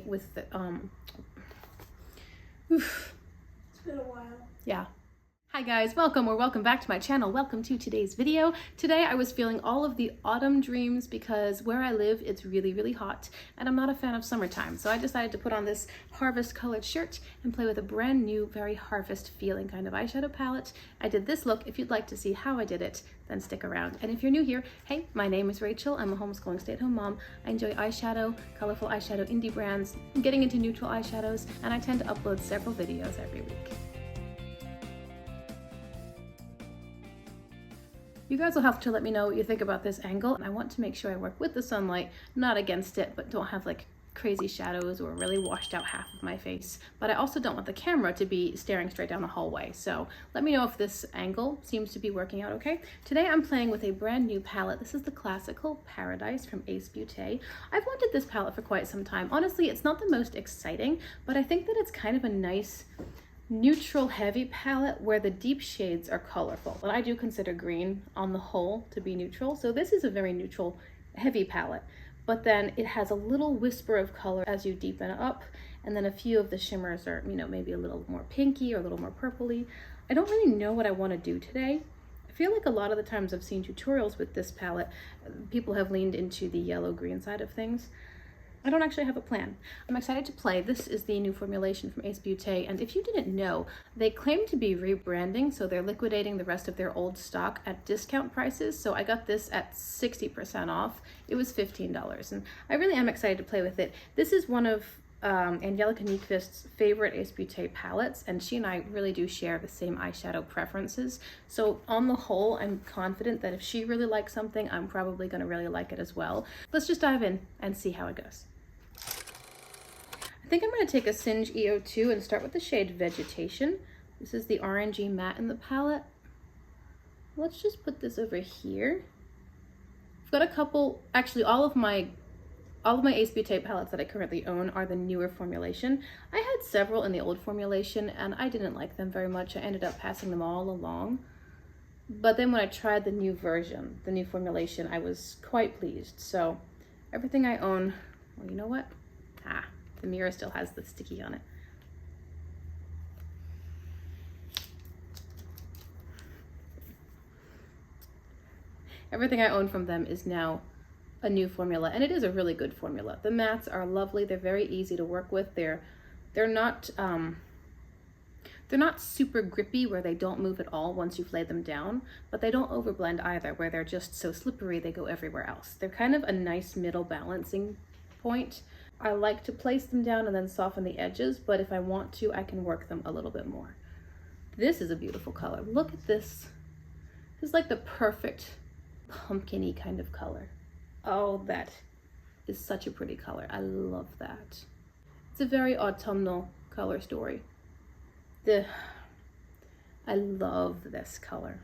with the, It's been a while. yeah. Hi guys, welcome back to my channel. Welcome to today's video. Today I was feeling all of the autumn dreams because where I live, it's really hot and I'm not a fan of summertime. So I decided to put on this harvest colored shirt and play with a brand new, very harvest feeling kind of eyeshadow palette. I did this look. If you'd like to see how I did it, then stick around. And if you're new here, hey, my name is Rachel. I'm a homeschooling stay-at-home mom. I enjoy eyeshadow, colorful eyeshadow indie brands, getting into neutral eyeshadows, and I tend to upload several videos every week. You guys will have to let me know what you think about this angle. I want to make sure I work with the sunlight, not against it, but don't have like crazy shadows or really washed out half of my face. But I also don't want the camera to be staring straight down the hallway. So let me know if this angle seems to be working out okay. Today I'm playing with a brand new palette. This is the Classical Paradise from Beauté. I've wanted this palette for quite some time. Honestly, it's not the most exciting, but I think that it's kind of a nice neutral heavy palette where the deep shades are colorful, and I do consider green on the whole to be neutral, so this is a very neutral heavy palette, but then it has a little whisper of color as you deepen up, and then a few of the shimmers are, you know, maybe a little more pinky or a little more purpley. I don't really know what I want to do today. I feel like a lot of the times I've seen tutorials with this palette, people have leaned into the yellow green side of things. I don't actually have a plan. I'm excited to play. This is the new formulation from Beauté, and if you didn't know, they claim to be rebranding, so they're liquidating the rest of their old stock at discount prices. So I got this at 60% off. It was $15, and I really am excited to play with it. This is one of Angelica Nyqvist's favorite Beauté palettes, and she and I really do share the same eyeshadow preferences. So on the whole, I'm confident that if she really likes something, I'm probably going to really like it as well. Let's just dive in and see how it goes. I think I'm going to take a Singe EO2 and start with the shade Vegetation. This is the orangey matte in the palette. Let's just put this over here. I've got a couple, actually all of my Beauté palettes that I currently own are the newer formulation. I had several in the old formulation and I didn't like them very much. I ended up passing them all along. But then when I tried the new version, the new formulation, I was quite pleased. So everything I own, well, you know what? The mirror still has the sticky on it. Everything I own from them is now a new formula, and it is a really good formula. The mattes are lovely. They're very easy to work with. They're not super grippy where they don't move at all once you've laid them down, but they don't overblend either where they're just so slippery they go everywhere else. They're kind of a nice middle balancing point. I like to place them down and then soften the edges, but if I want to, I can work them a little bit more. This is a beautiful color. Look at this. This is like the perfect pumpkin-y kind of color. Oh, that is such a pretty color. I love that. It's a very autumnal color story. I love this color.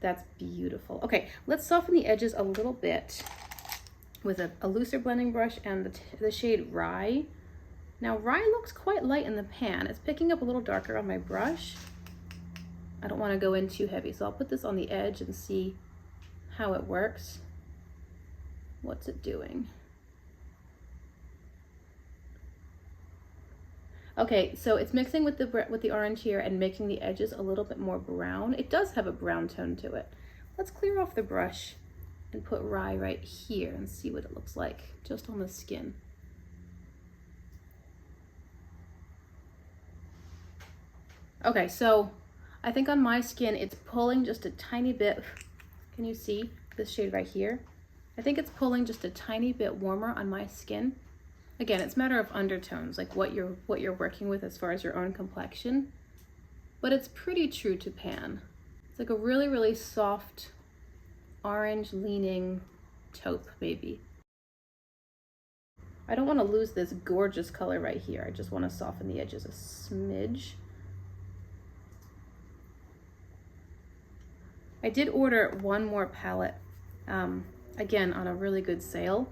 That's beautiful. Okay, let's soften the edges a little bit with a looser blending brush and the shade Rye. Now Rye looks quite light in the pan. It's picking up a little darker on my brush. I don't want to go in too heavy, so I'll put this on the edge and see how it works. What's it doing? Okay, so it's mixing with the orange here and making the edges a little bit more brown. It does have a brown tone to it. Let's clear off the brush and put Rye right here and see what it looks like just on the skin. Okay, so I think on my skin it's pulling just a tiny bit. Can you see this shade right here? I think it's pulling just a tiny bit warmer on my skin. Again, it's a matter of undertones, like what you're working with as far as your own complexion, but it's pretty true to pan. It's like a really soft orange leaning taupe maybe. I don't want to lose this gorgeous color right here. I just want to soften the edges a smidge. I did order one more palette, again on a really good sale.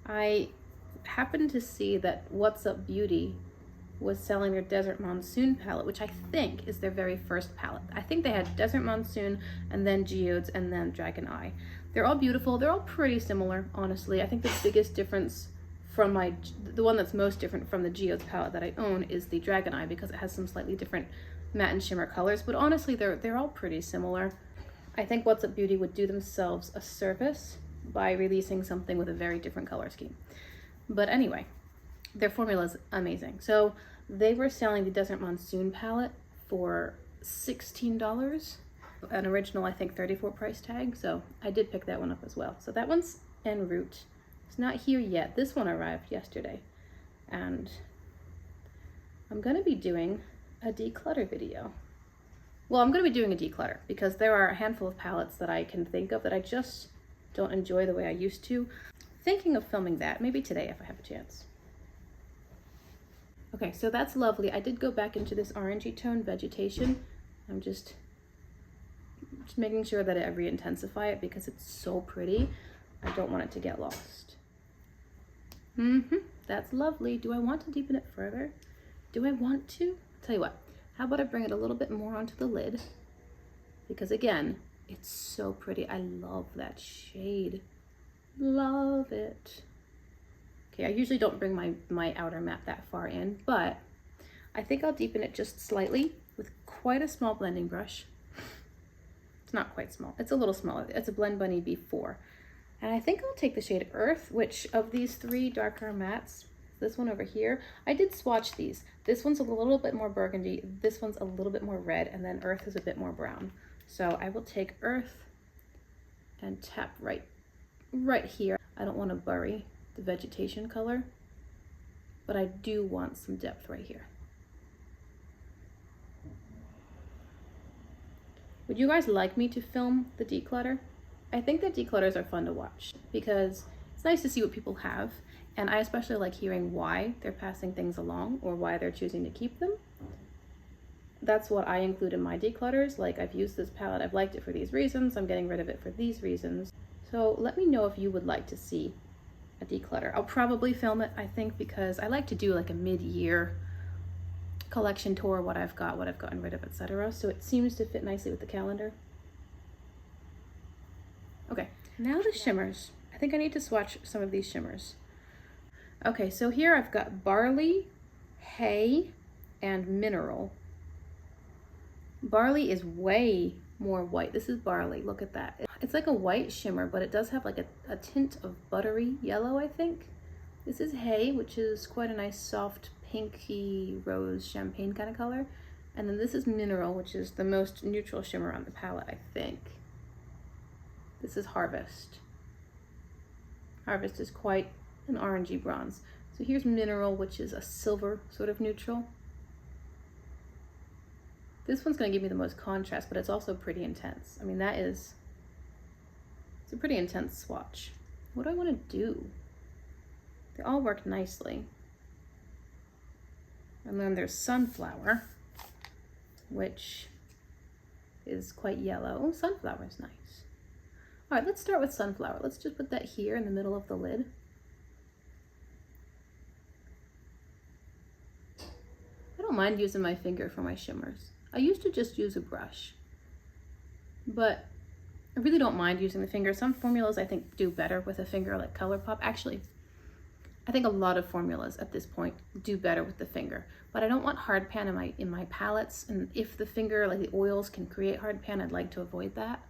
I happened to see that What's Up Beauty was selling their Desert Monsoon palette, which I think is their very first palette. I think they had Desert Monsoon and then Geodes and then Dragon Eye. They're all beautiful. They're all pretty similar, honestly. I think the biggest difference from the one that's most different from the Geodes palette that I own is the Dragon Eye, because it has some slightly different matte and shimmer colors, but honestly they're all pretty similar. I think What's Up Beauty would do themselves a service by releasing something with a very different color scheme. But anyway, their formula is amazing. So they were selling the Desert Monsoon palette for $16, an original I think 34 price tag, so I did pick that one up as well. So that one's en route. It's not here yet. This one arrived yesterday, and I'm gonna be doing a declutter video. Well, I'm gonna be doing a declutter because there are a handful of palettes that I can think of that I just don't enjoy the way I used to. Thinking of filming that, maybe today if I have a chance. Okay, so that's lovely. I did go back into this orangey tone, Vegetation. I'm just making sure that I re-intensify it because it's so pretty. I don't want it to get lost. That's lovely. Do I want to deepen it further? Do I want to? Tell you what, how about I bring it a little bit more onto the lid? Because again, it's so pretty. I love that shade. Love it. Okay, I usually don't bring my outer matte that far in, but I think I'll deepen it just slightly with quite a small blending brush. It's not quite small. It's a little smaller. It's a Blend Bunny B4. And I think I'll take the shade Earth, which of these three darker mattes, this one over here, I did swatch these. This one's a little bit more burgundy, this one's a little bit more red, and then Earth is a bit more brown. So I will take Earth and tap right here. I don't want to bury the Vegetation color, but I do want some depth right here. Would you guys like me to film the declutter? I think that declutters are fun to watch because it's nice to see what people have, and I especially like hearing why they're passing things along or why they're choosing to keep them. That's what I include in my declutters. Like, I've used this palette, I've liked it for these reasons, I'm getting rid of it for these reasons. So let me know if you would like to see a declutter. I'll probably film it, I think, because I like to do like a mid-year collection tour, what I've gotten rid of, etc. So it seems to fit nicely with the calendar. Okay, now the shimmers. I think I need to swatch some of these shimmers. Okay, so here I've got Barley, Hay, and Mineral. Barley is way more white. This is Barley, look at that. It's like a white shimmer, but it does have like a tint of buttery yellow, I think. This is Hay, which is quite a nice soft pinky rose champagne kind of color. And then this is Mineral, which is the most neutral shimmer on the palette, I think. This is Harvest. Harvest is quite an orangey bronze. So here's Mineral, which is a silver sort of neutral. This one's gonna give me the most contrast, but it's also pretty intense. I mean, it's a pretty intense swatch. What do I wanna do? They all work nicely. And then there's Sunflower, which is quite yellow. Oh, Sunflower is nice. All right, let's start with Sunflower. Let's just put that here in the middle of the lid. I don't mind using my finger for my shimmers. I used to just use a brush, but I really don't mind using the finger. Some formulas I think do better with a finger, like ColourPop. Actually, I think a lot of formulas at this point do better with the finger, but I don't want hard pan in my palettes, and if the finger, like the oils, can create hard pan, I'd like to avoid that.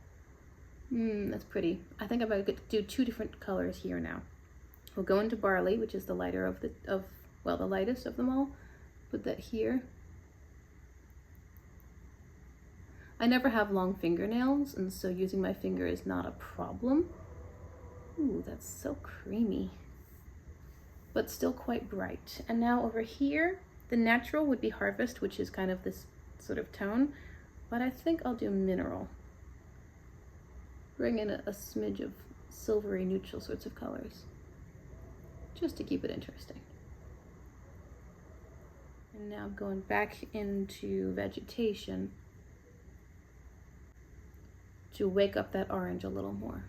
That's pretty. I think I'm gonna do two different colors here now. We'll go into Barley, which is the lighter of the lightest of them all. Put that here. I never have long fingernails, and so using my finger is not a problem. Ooh, that's so creamy, but still quite bright. And now over here, the natural would be Harvest, which is kind of this sort of tone, but I think I'll do Mineral. Bring in a smidge of silvery neutral sorts of colors, just to keep it interesting. And now I'm going back into Vegetation to wake up that orange a little more.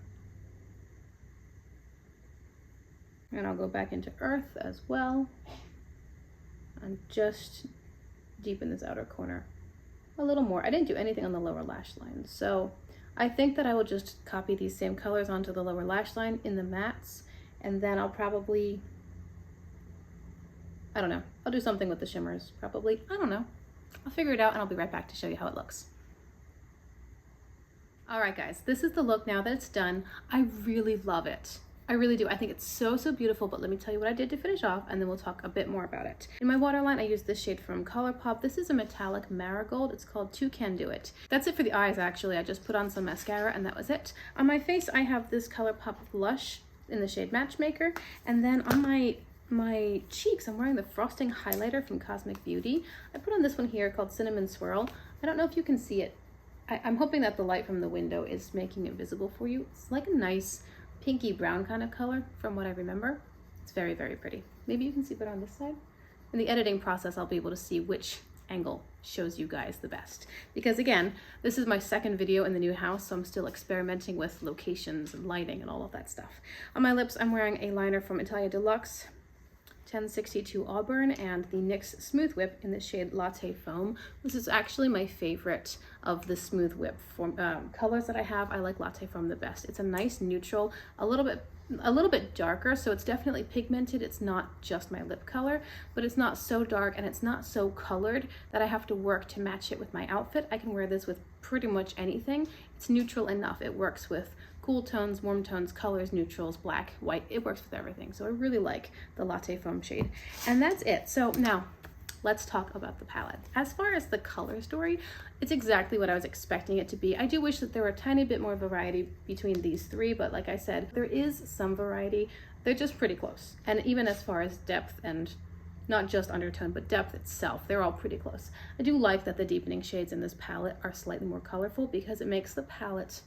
And I'll go back into Earth as well and just deepen this outer corner a little more. I didn't do anything on the lower lash line, so I think that I will just copy these same colors onto the lower lash line in the mattes, and then I'll probably I don't know. I'll do something with the shimmers, probably. I don't know. I'll figure it out and I'll be right back to show you how it looks. All right, guys, this is the look now that it's done. I really love it. I really do. I think it's so, so beautiful, but let me tell you what I did to finish off and then we'll talk a bit more about it. In my waterline, I used this shade from ColourPop. This is a metallic marigold. It's called Two Can Do It. That's it for the eyes, actually. I just put on some mascara and that was it. On my face, I have this ColourPop blush in the shade Matchmaker. And then on my cheeks, I'm wearing the frosting highlighter from Cosmic Beauty. I put on this one here called Cinnamon Swirl. I don't know if you can see it. I'm hoping that the light from the window is making it visible for you. It's like a nice pinky brown kind of color from what I remember. It's very, very pretty. Maybe you can see it on this side. In the editing process, I'll be able to see which angle shows you guys the best. Because again, this is my second video in the new house, so I'm still experimenting with locations and lighting and all of that stuff. On my lips, I'm wearing a liner from Italia Deluxe 1062 Auburn and the NYX Smooth Whip in the shade Latte Foam. This is actually my favorite of the Smooth Whip colors that I have. I like Latte Foam the best. It's a nice neutral, a little bit darker, so it's definitely pigmented. It's not just my lip color, but it's not so dark and it's not so colored that I have to work to match it with my outfit. I can wear this with pretty much anything. It's neutral enough. It works with cool tones, warm tones, colors, neutrals, black, white. It works with everything. So I really like the Latte Foam shade. And that's it. So now let's talk about the palette. As far as the color story, it's exactly what I was expecting it to be. I do wish that there were a tiny bit more variety between these three, but like I said, there is some variety. They're just pretty close. And even as far as depth and not just undertone, but depth itself, they're all pretty close. I do like that the deepening shades in this palette are slightly more colorful because it makes the palette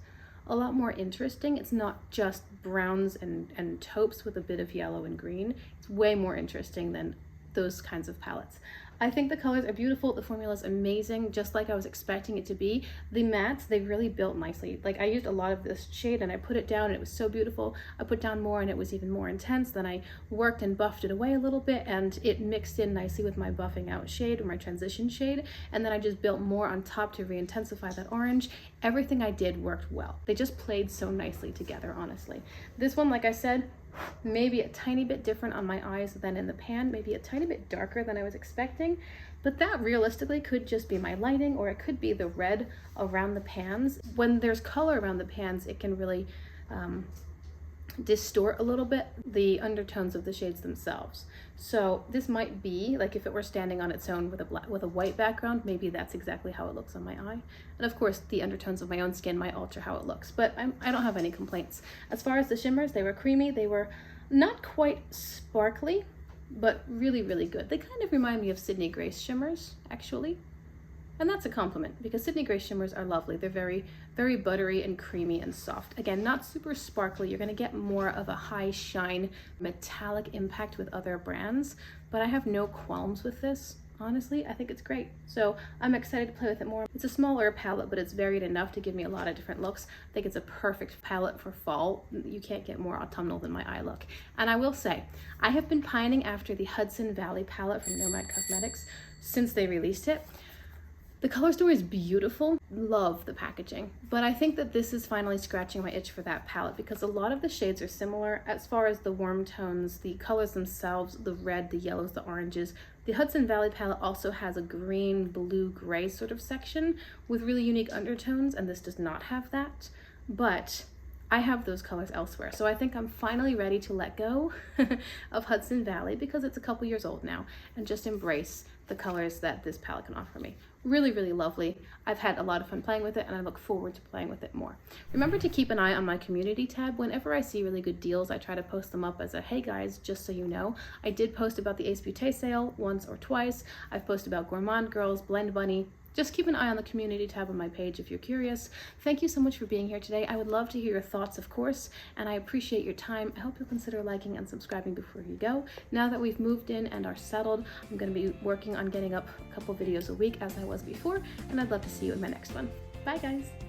a lot more interesting. It's not just browns and taupes with a bit of yellow and green. It's way more interesting than those kinds of palettes. I think the colors are beautiful. The formula is amazing, just like I was expecting it to be. The mattes, they really built nicely. Like I used a lot of this shade and I put it down and it was so beautiful. I put down more and it was even more intense. Then I worked and buffed it away a little bit and it mixed in nicely with my buffing out shade or my transition shade. And then I just built more on top to re-intensify that orange. Everything I did worked well. They just played so nicely together, honestly. This one, like I said, maybe a tiny bit different on my eyes than in the pan, maybe a tiny bit darker than I was expecting, but that realistically could just be my lighting, or it could be the red around the pans. When there's color around the pans, it can really distort a little bit the undertones of the shades themselves. So this might be like if it were standing on its own with a white background, maybe that's exactly how it looks on my eye. And of course the undertones of my own skin might alter how it looks, but I don't have any complaints. As far as the shimmers, they were creamy. They were not quite sparkly, but really, really good. They kind of remind me of Sydney Grace shimmers, actually. And that's a compliment because Sydney Grace shimmers are lovely. They're very, very buttery and creamy and soft. Again, not super sparkly. You're gonna get more of a high shine metallic impact with other brands, but I have no qualms with this. Honestly, I think it's great. So I'm excited to play with it more. It's a smaller palette, but it's varied enough to give me a lot of different looks. I think it's a perfect palette for fall. You can't get more autumnal than my eye look. And I will say, I have been pining after the Hudson Valley palette from Nomad Cosmetics since they released it. The color story is beautiful. Love the packaging, but I think that this is finally scratching my itch for that palette because a lot of the shades are similar as far as the warm tones, the colors themselves, the red, the yellows, the oranges. The Hudson Valley palette also has a green, blue, gray sort of section with really unique undertones, and this does not have that, but I have those colors elsewhere. So I think I'm finally ready to let go of Hudson Valley because it's a couple years old now and just embrace the colors that this palette can offer me. Really, really lovely. I've had a lot of fun playing with it and I look forward to playing with it more. Remember to keep an eye on my community tab. Whenever I see really good deals, I try to post them up as a, hey guys, just so you know. I did post about the Ace Beauté sale once or twice. I've posted about Gourmand Girls, Blend Bunny. Just keep an eye on the community tab on my page if you're curious. Thank you so much for being here today. I would love to hear your thoughts, of course, and I appreciate your time. I hope you'll consider liking and subscribing before you go. Now that we've moved in and are settled, I'm going to be working on getting up a couple videos a week as I was before, and I'd love to see you in my next one. Bye, guys.